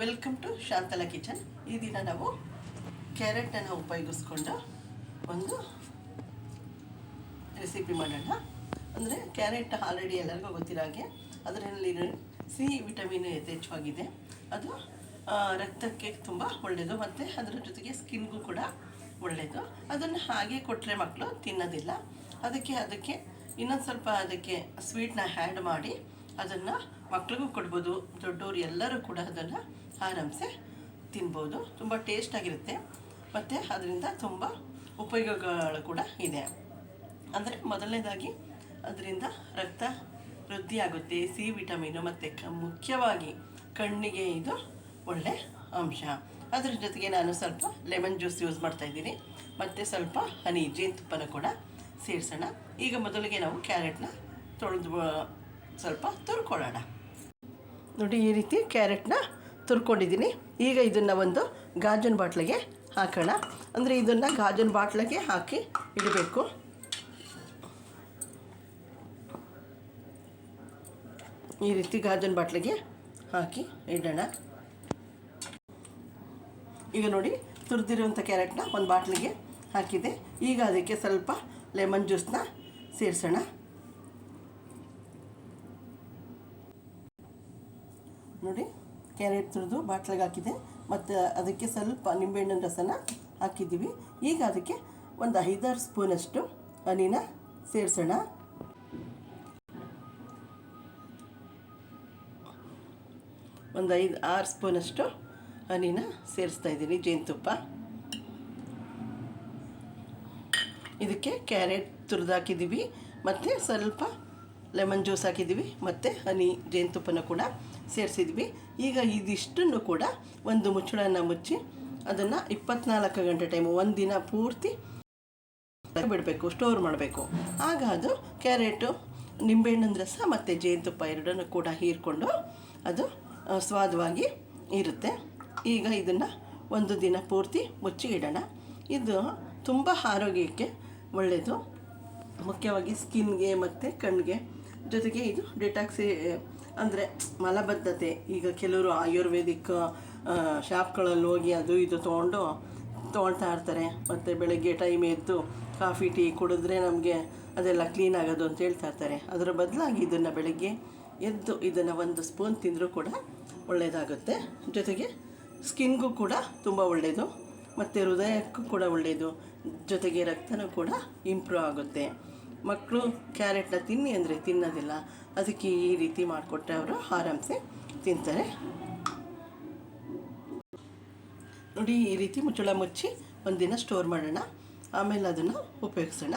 Welcome to Shantala kitchen. ಈ ದಿನ ನಾವು ಕ್ಯಾರೆಟನ್ನು ಉಪಯೋಗಿಸ್ಕೊಂಡು ಒಂದು ರೆಸಿಪಿ ಮಾಡೋಣ. ಅಂದರೆ ಕ್ಯಾರೆಟ್ ಆಲ್ರೆಡಿ ಎಲ್ಲರಿಗೂ ಗೊತ್ತಿರೋ ಹಾಗೆ ಅದರಲ್ಲಿ ಸಿ ವಿಟಮಿನ್ ಯಥೇಚ್ಛವಾಗಿದೆ. ಅದು ರಕ್ತಕ್ಕೆ ತುಂಬ ಒಳ್ಳೆಯದು ಮತ್ತು ಅದರ ಜೊತೆಗೆ ಸ್ಕಿನ್ಗೂ ಕೂಡ ಒಳ್ಳೆಯದು. ಅದನ್ನು ಹಾಗೆ ಕೊಟ್ಟರೆ ಮಕ್ಕಳು ತಿನ್ನೋದಿಲ್ಲ. ಅದಕ್ಕೆ ಇನ್ನೊಂದು ಸ್ವಲ್ಪ ಅದಕ್ಕೆ ಸ್ವೀಟ್ನ ಆ್ಯಡ್ ಮಾಡಿ ಅದನ್ನು ಮಕ್ಳಿಗೂ ಕೊಡ್ಬೋದು. ದೊಡ್ಡವರು ಎಲ್ಲರೂ ಕೂಡ ಅದನ್ನು ಆರಾಮ್ಸೆ ತಿನ್ಬೋದು. ತುಂಬ ಟೇಸ್ಟಾಗಿರುತ್ತೆ ಮತ್ತು ಅದರಿಂದ ತುಂಬ ಉಪಯೋಗಗಳು ಕೂಡ ಇದೆ. ಅಂದರೆ ಮೊದಲನೇದಾಗಿ ಅದರಿಂದ ರಕ್ತ ವೃದ್ಧಿ ಆಗುತ್ತೆ, ಸಿ ವಿಟಮಿನು ಮತ್ತು ಮುಖ್ಯವಾಗಿ ಕಣ್ಣಿಗೆ ಇದು ಒಳ್ಳೆ ಅಂಶ. ಅದರ ಜೊತೆಗೆ ನಾನು ಸ್ವಲ್ಪ ಲೆಮನ್ ಜ್ಯೂಸ್ ಯೂಸ್ ಮಾಡ್ತಾಯಿದ್ದೀನಿ ಮತ್ತು ಸ್ವಲ್ಪ ಹನಿ ಜೇನುತುಪ್ಪನ ಕೂಡ ಸೇರಿಸೋಣ. ಈಗ ಮೊದಲಿಗೆ ನಾವು ಕ್ಯಾರೆಟ್ನ ತೊಳೆದು ಸ್ವಲ್ಪ ತುರ್ಕೊಳ್ಳೋಣ. ನೋಡಿ, ಈ ರೀತಿ ಕ್ಯಾರೆಟ್ನ ತುರ್ಕೊಂಡಿದ್ದೀನಿ. ಈಗ ಇದನ್ನು ಒಂದು ಗಾಜಿನ ಬಾಟ್ಲಿಗೆ ಹಾಕೋಣ. ಅಂದರೆ ಇದನ್ನು ಗಾಜಿನ ಬಾಟ್ಲಿಗೆ ಹಾಕಿ ಇಡಬೇಕು. ಈ ರೀತಿ ಗಾಜಿನ ಬಾಟ್ಲಿಗೆ ಹಾಕಿ ಇಡೋಣ. ಈಗ ನೋಡಿ, ತುರಿದಿರುವಂಥ ಕ್ಯಾರೆಟ್ನ ಒಂದು ಬಾಟ್ಲಿಗೆ ಹಾಕಿದೆ. ಈಗ ಅದಕ್ಕೆ ಸ್ವಲ್ಪ ಲೆಮನ್ ಜ್ಯೂಸನ್ನ ಸೇರಿಸೋಣ. ನೋಡಿ, ಕ್ಯಾರೆಟ್ ತುರಿದು ಬಾಟ್ಲಿಗೆ ಹಾಕಿದೆ ಮತ್ತು ಅದಕ್ಕೆ ಸ್ವಲ್ಪ ನಿಂಬೆಹಣ್ಣಿನ ರಸನ ಹಾಕಿದ್ದೀವಿ. ಈಗ ಅದಕ್ಕೆ ಒಂದು 5-6 ಸ್ಪೂನಷ್ಟು ಹನಿನ ಸೇರಿಸೋಣ. ಒಂದು 5-6 ಸ್ಪೂನಷ್ಟು ಹನಿನ ಸೇರಿಸ್ತಾ ಇದ್ದೀನಿ. ಜೇನುತುಪ್ಪ, ಇದಕ್ಕೆ ಕ್ಯಾರೆಟ್ ತುರಿದು ಹಾಕಿದ್ದೀವಿ ಮತ್ತು ಸ್ವಲ್ಪ ಲೆಮನ್ ಜ್ಯೂಸ್ ಹಾಕಿದ್ದೀವಿ ಮತ್ತು ಹನಿ ಜೇನುತುಪ್ಪನ ಕೂಡ ಸೇರಿಸಿದ್ವಿ. ಈಗ ಇದಿಷ್ಟನ್ನು ಕೂಡ ಒಂದು ಮುಚ್ಚಳನ ಮುಚ್ಚಿ ಅದನ್ನು 24 ಗಂಟೆ ಟೈಮು, ಒಂದು ದಿನ ಪೂರ್ತಿ ಬಿಡಬೇಕು, ಸ್ಟೋರ್ ಮಾಡಬೇಕು. ಆಗ ಅದು ಕ್ಯಾರೆಟು, ನಿಂಬೆಹಣ್ಣಿನ ರಸ ಮತ್ತು ಜೇನುತುಪ್ಪ ಎರಡನ್ನೂ ಕೂಡ ಹೀರಿಕೊಂಡು ಅದು ಸ್ವಾದವಾಗಿ ಇರುತ್ತೆ. ಈಗ ಇದನ್ನು ಒಂದು ದಿನ ಪೂರ್ತಿ ಮುಚ್ಚಿ ಇಡೋಣ. ಇದು ತುಂಬ ಆರೋಗ್ಯಕ್ಕೆ ಒಳ್ಳೆಯದು, ಮುಖ್ಯವಾಗಿ ಸ್ಕಿನ್ಗೆ ಮತ್ತು ಕಣ್ಣಿಗೆ. ಜೊತೆಗೆ ಇದು ಡಿಟಾಕ್ಸಿ, ಅಂದರೆ ಮಲಬದ್ಧತೆ. ಈಗ ಕೆಲವರು ಆಯುರ್ವೇದಿಕ್ ಶಾಪ್ಗಳಲ್ಲಿ ಹೋಗಿ ಅದು ಇದು ತೊಗೊಳ್ತಾ ಇರ್ತಾರೆ ಮತ್ತು ಬೆಳಗ್ಗೆ ಟೈಮ್ ಎದ್ದು ಕಾಫಿ ಟೀ ಕುಡಿದ್ರೆ ನಮಗೆ ಅದೆಲ್ಲ ಕ್ಲೀನ್ ಆಗೋದು ಅಂತ ಹೇಳ್ತಾ ಇರ್ತಾರೆ. ಅದರ ಬದಲಾಗಿ ಇದನ್ನು ಬೆಳಗ್ಗೆ ಎದ್ದು ಇದನ್ನು 1 ಸ್ಪೂನ್ ತಿಂದರೂ ಕೂಡ ಒಳ್ಳೆಯದಾಗುತ್ತೆ. ಜೊತೆಗೆ ಸ್ಕಿನ್ಗೂ ಕೂಡ ತುಂಬ ಒಳ್ಳೆಯದು ಮತ್ತು ಹೃದಯಕ್ಕೂ ಕೂಡ ಒಳ್ಳೆಯದು. ಜೊತೆಗೆ ರಕ್ತನೂ ಕೂಡ ಇಂಪ್ರೂವ್ ಆಗುತ್ತೆ. ಮಕ್ಕಳು ಕ್ಯಾರೆಟ್ನ ತಿನ್ನಿ ಅಂದರೆ ತಿನ್ನೋದಿಲ್ಲ. ಅದಕ್ಕೆ ಈ ರೀತಿ ಮಾಡಿಕೊಟ್ರೆ ಅವರು ಆರಾಮ್ಸೆ ತಿಂತಾರೆ. ನೋಡಿ, ಈ ರೀತಿ ಮುಚ್ಚಳ ಮುಚ್ಚಿ ಒಂದಿನ ಸ್ಟೋರ್ ಮಾಡೋಣ, ಆಮೇಲೆ ಅದನ್ನು ಉಪಯೋಗಿಸೋಣ.